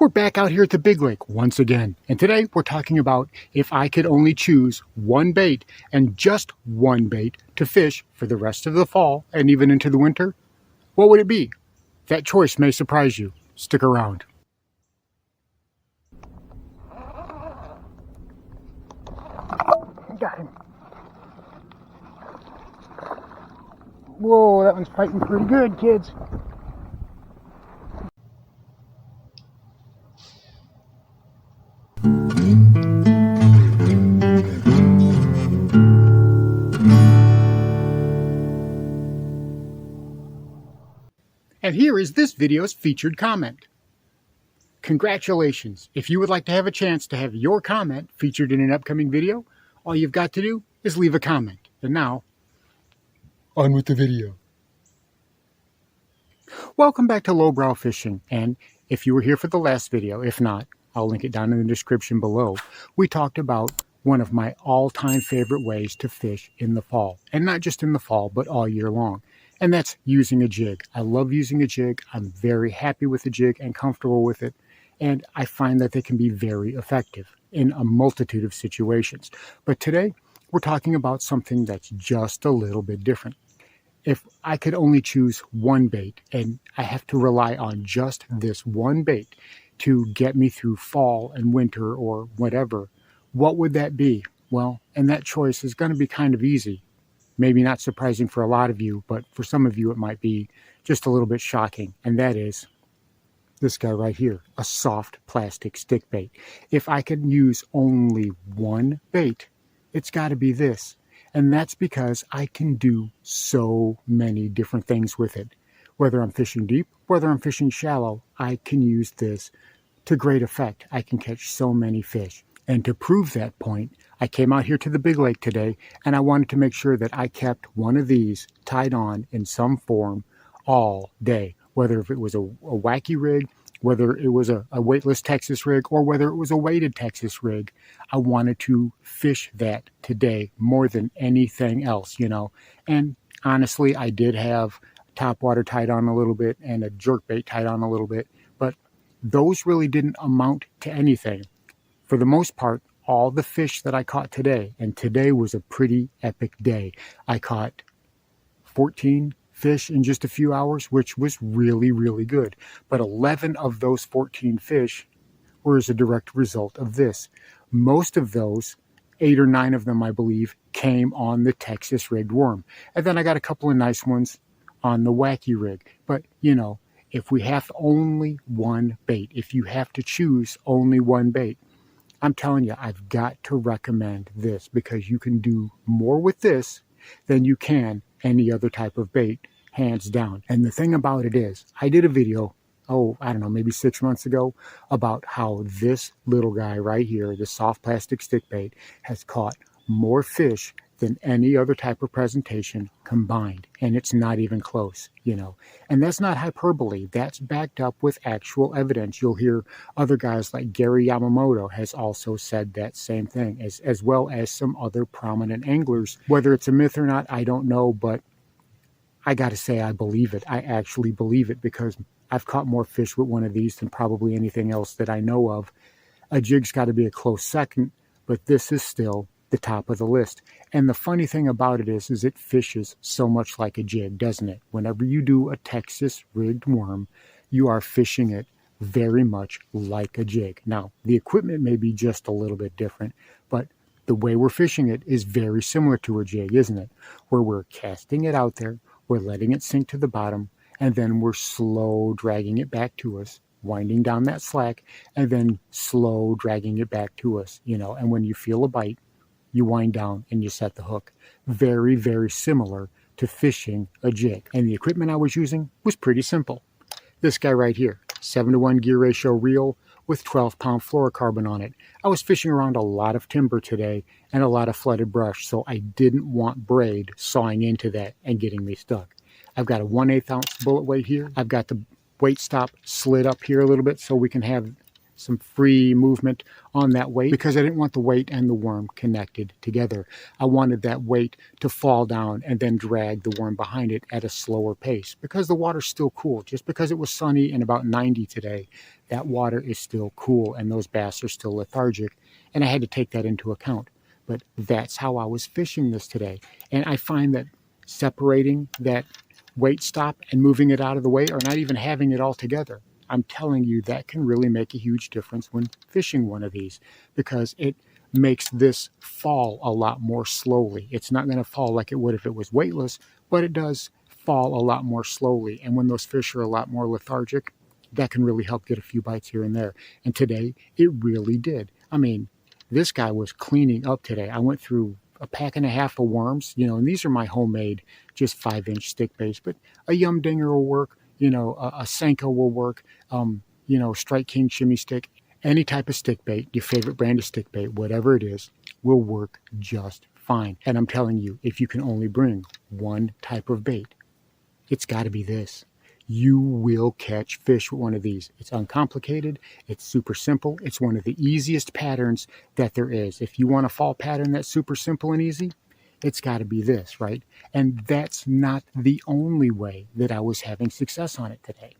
We're back out here at the Big Lake once again, and today we're talking about if I could only choose one bait and just one bait to fish for the rest of the fall and even into the winter, what would it be? That choice may surprise you. Stick around. Got him. Whoa, that one's fighting pretty good, kids. And here is this video's featured comment. Congratulations! If you would like to have a chance to have your comment featured in an upcoming video, all you've got to do is leave a comment. And now, on with the video. Welcome back to Lowbrow Fishing, and if you were here for the last video, if not, I'll link it down in the description below. We talked about one of my all-time favorite ways to fish in the fall, and not just in the fall, but all year long. And that's using a jig. I love using a jig. I'm very happy with the jig and comfortable with it. And I find that they can be very effective in a multitude of situations. But today, we're talking about something that's just a little bit different. If I could only choose one bait, and I have to rely on just this one bait to get me through fall and winter or whatever, what would that be? Well, and that choice is going to be kind of easy. Maybe not surprising for a lot of you, but for some of you it might be just a little bit shocking. And that is this guy right here, a soft plastic stick bait. If I could use only one bait, it's got to be this. And that's because I can do so many different things with it. Whether I'm fishing deep, whether I'm fishing shallow, I can use this to great effect. I can catch so many fish. And to prove that point, I came out here to the Big Lake today, and I wanted to make sure that I kept one of these tied on in some form all day. Whether if it was a wacky rig, whether it was a weightless Texas rig, or whether it was a weighted Texas rig, I wanted to fish that today more than anything else, you know. And honestly, I did have topwater tied on a little bit and a jerkbait tied on a little bit, but those really didn't amount to anything. For the most part, all the fish that I caught today, and today was a pretty epic day. I caught 14 fish in just a few hours, which was really, really good. But 11 of those 14 fish were as a direct result of this. Most of those, 8 or 9 of them, I believe, came on the Texas rigged worm. And then I got a couple of nice ones on the wacky rig. But, you know, if we have only one bait, if you have to choose only one bait, I'm telling you, I've got to recommend this because you can do more with this than you can any other type of bait, hands down. And the thing about it is, I did a video, I don't know, maybe 6 months ago, about how this little guy right here, the soft plastic stick bait, has caught more fish than any other type of presentation combined. And it's not even close, you know. And that's not hyperbole. That's backed up with actual evidence. You'll hear other guys like Gary Yamamoto has also said that same thing, as well as some other prominent anglers. Whether it's a myth or not, I don't know, but I got to say I believe it. I actually believe it because I've caught more fish with one of these than probably anything else that I know of. A jig's got to be a close second, but this is still the top of the list. And the funny thing about it is it fishes so much like a jig, doesn't it? Whenever you do a Texas rigged worm, you are fishing it very much like a jig. Now, the equipment may be just a little bit different, but the way we're fishing it is very similar to a jig, isn't it? Where we're casting it out there, we're letting it sink to the bottom, and then we're slow dragging it back to us, winding down that slack, and then slow dragging it back to us, you know. And when you feel a bite, you wind down and you set the hook. Very, very similar to fishing a jig. And the equipment I was using was pretty simple. This guy right here, 7-to-1 gear ratio reel with 12-pound fluorocarbon on it. I was fishing around a lot of timber today and a lot of flooded brush, so I didn't want braid sawing into that and getting me stuck. I've got a 1/8 ounce bullet weight here. I've got the weight stop slid up here a little bit so we can have some free movement on that weight because I didn't want the weight and the worm connected together. I wanted that weight to fall down and then drag the worm behind it at a slower pace because the water's still cool. Just because it was sunny and about 90 today, that water is still cool and those bass are still lethargic, and I had to take that into account. But that's how I was fishing this today. And I find that separating that weight stop and moving it out of the way, or not even having it all together, I'm telling you, that can really make a huge difference when fishing one of these, because it makes this fall a lot more slowly. It's not going to fall like it would if it was weightless, but it does fall a lot more slowly. And when those fish are a lot more lethargic, that can really help get a few bites here and there. And today, it really did. I mean, this guy was cleaning up today. I went through a pack and a half of worms, and these are my homemade, just 5-inch stick baits, but a Yum Dinger will work, a Senko will work, Strike King shimmy stick, any type of stick bait, your favorite brand of stick bait, whatever it is, will work just fine. And I'm telling you, if you can only bring one type of bait, it's got to be this. You will catch fish with one of these. It's uncomplicated. It's super simple. It's one of the easiest patterns that there is. If you want a fall pattern that's super simple and easy, it's got to be this, right? And that's not the only way that I was having success on it today.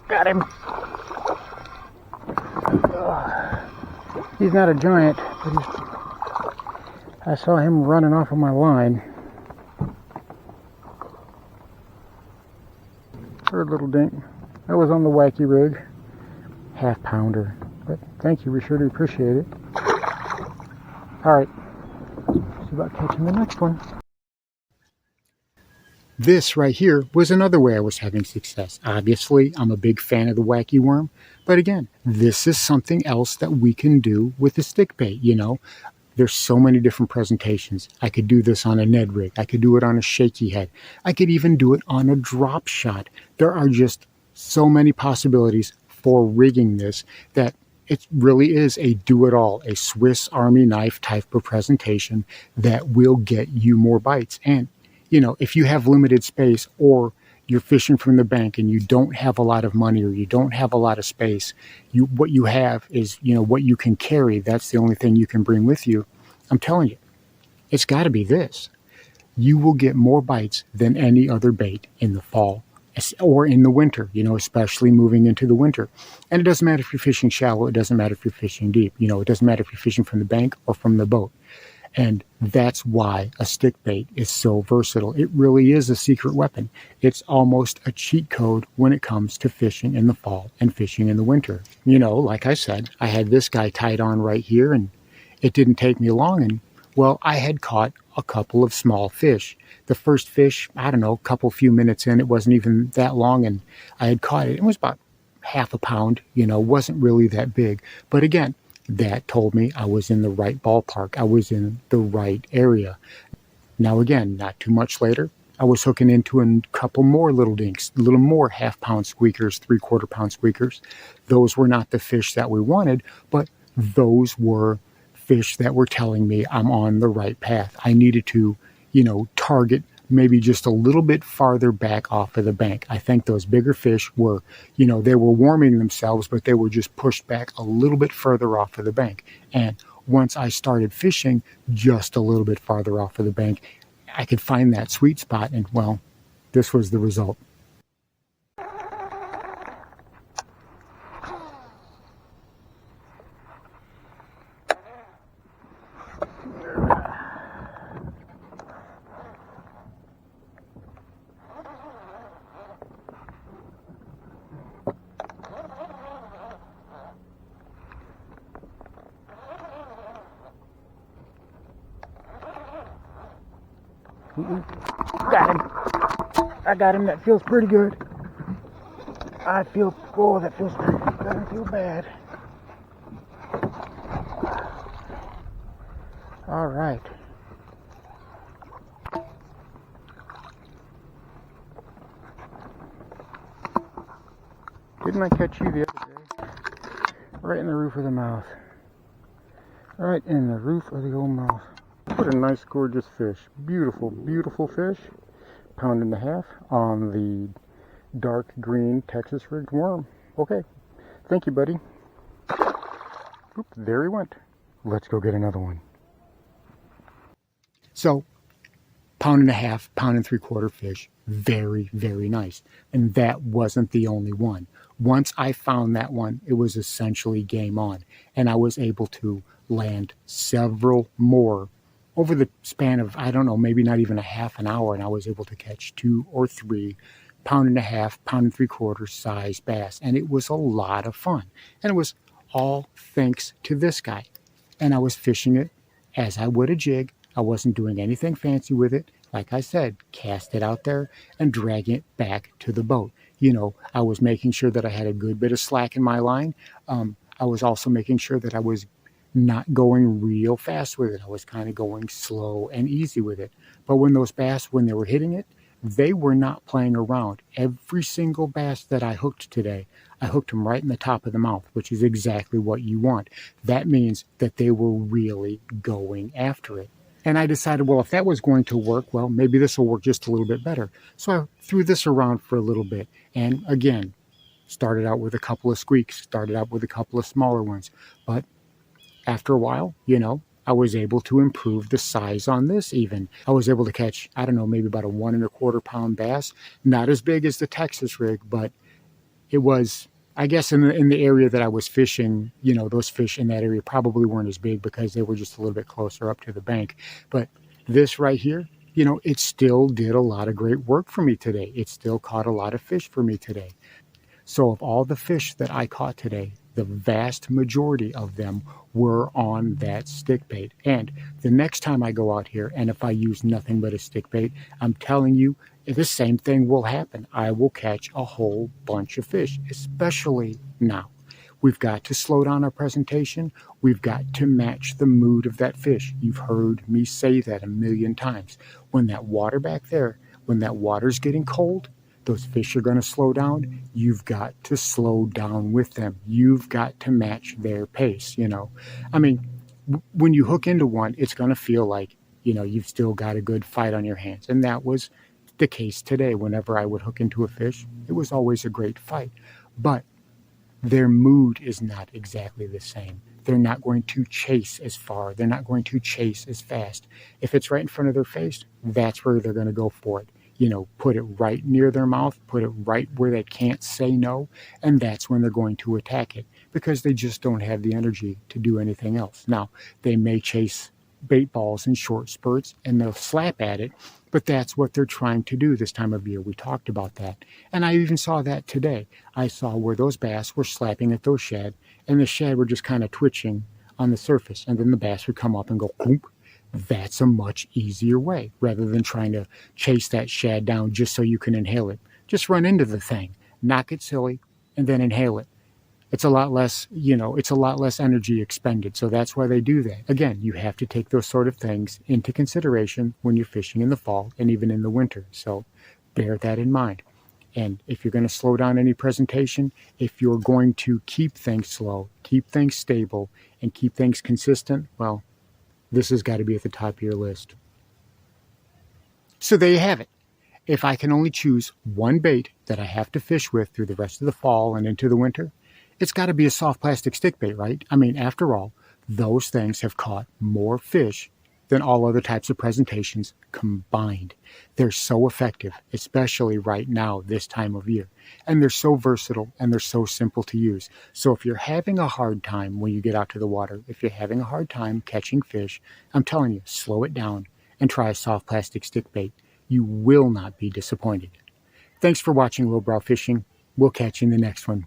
Got him. He's not a giant, but I saw him running off of my line. Third little dink. That was on the wacky rig. Half pounder. But thank you, we sure do appreciate it. Alright. See about catching the next one. This right here was another way I was having success. Obviously, I'm a big fan of the wacky worm, but again, this is something else that we can do with the stick bait, There's so many different presentations. I could do this on a Ned rig. I could do it on a shaky head. I could even do it on a drop shot. There are just so many possibilities for rigging this that it really is a do-it-all, a Swiss Army knife type of presentation that will get you more bites. And if you have limited space, or you're fishing from the bank and you don't have a lot of money, or you don't have a lot of space, what you have is, what you can carry. That's the only thing you can bring with you. I'm telling you, it's got to be this. You will get more bites than any other bait in the fall or in the winter, especially moving into the winter. And it doesn't matter if you're fishing shallow. It doesn't matter if you're fishing deep. It doesn't matter if you're fishing from the bank or from the boat. And that's why a stick bait is so versatile. It really is a secret weapon. It's almost a cheat code when it comes to fishing in the fall and fishing in the winter. Like I said, I had this guy tied on right here, and it didn't take me long. And, well, I had caught a couple of small fish. The first fish, I don't know, few minutes in, it wasn't even that long, and I had caught it. It was about half a pound, wasn't really that big. But again, that told me I was in the right ballpark. I was in the right area. Now again, not too much later, I was hooking into a couple more little dinks, a little more half-pound squeakers, 3/4-pound squeakers. Those were not the fish that we wanted, but those were fish that were telling me I'm on the right path. I needed to, target maybe just a little bit farther back off of the bank. I think those bigger fish were, they were warming themselves, but they were just pushed back a little bit further off of the bank. And once I started fishing just a little bit farther off of the bank, I could find that sweet spot, and, well, this was the result. Got him. I got him. That feels pretty good. That feels pretty good. I don't feel bad. All right. Didn't I catch you the other day? Right in the roof of the mouth. Right in the roof of the old mouth. What a nice, gorgeous fish. Beautiful, beautiful fish. £1.5 on the dark green Texas ridge worm. Okay. Thank you, buddy. Oop, there he went. Let's go get another one. So, £1.5, £1.75 fish. Very, very nice. And that wasn't the only one. Once I found that one, it was essentially game on. And I was able to land several more over the span of, I don't know, maybe not even a half an hour. And I was able to catch 2 or 3 £1.5, £1.75 size bass. And it was a lot of fun. And it was all thanks to this guy. And I was fishing it as I would a jig. I wasn't doing anything fancy with it. Like I said, cast it out there and drag it back to the boat. You know, I was making sure that I had a good bit of slack in my line. I was also making sure that I was not going real fast with it. I was kind of going slow and easy with it. But when those bass, when they were hitting it, they were not playing around. Every single bass that I hooked today, I hooked them right in the top of the mouth, which is exactly what you want. That means that they were really going after it. And I decided, well, if that was going to work, well, maybe this will work just a little bit better. So I threw this around for a little bit. And again, started out with a couple of squeaks, started out with a couple of smaller ones. But after a while, you know, I was able to improve the size on this even. I was able to catch, I don't know, maybe about a 1.25 pound bass. Not as big as the Texas rig, but it was, I guess in the area that I was fishing, you know, those fish in that area probably weren't as big because they were just a little bit closer up to the bank. But this right here, you know, it still did a lot of great work for me today. It still caught a lot of fish for me today. So of all the fish that I caught today, the vast majority of them were on that stick bait. And the next time I go out here, and if I use nothing but a stick bait, I'm telling you, the same thing will happen. I will catch a whole bunch of fish, especially now. We've got to slow down our presentation. We've got to match the mood of that fish. You've heard me say that a million times. When that water back there, when that water's getting cold, those fish are going to slow down. You've got to slow down with them. You've got to match their pace, you know. I mean, when you hook into one, it's going to feel like, you know, you've still got a good fight on your hands. And that was the case today. Whenever I would hook into a fish, it was always a great fight. But their mood is not exactly the same. They're not going to chase as far. They're not going to chase as fast. If it's right in front of their face, that's where they're going to go for it. You know, put it right near their mouth, put it right where they can't say no, and that's when they're going to attack it because they just don't have the energy to do anything else. Now, they may chase bait balls in short spurts and they'll slap at it, but that's what they're trying to do this time of year. We talked about that. And I even saw that today. I saw where those bass were slapping at those shad, and the shad were just kind of twitching on the surface, and then the bass would come up and go, boom. That's a much easier way rather than trying to chase that shad down just so you can inhale it. Just run into the thing, knock it silly, and then inhale it. It's a lot less, you know, it's a lot less energy expended. So that's why they do that. Again, you have to take those sort of things into consideration when you're fishing in the fall and even in the winter. So bear that in mind. And if you're going to slow down any presentation, if you're going to keep things slow, keep things stable, and keep things consistent, well, this has got to be at the top of your list. So there you have it. If I can only choose one bait that I have to fish with through the rest of the fall and into the winter, it's got to be a soft plastic stick bait, right? I mean, after all, those things have caught more fish than all other types of presentations combined. They're so effective, especially right now, this time of year. And they're so versatile and they're so simple to use. So if you're having a hard time when you get out to the water, if you're having a hard time catching fish, I'm telling you, slow it down and try a soft plastic stick bait. You will not be disappointed. Thanks for watching Lowbrow Fishing. We'll catch you in the next one.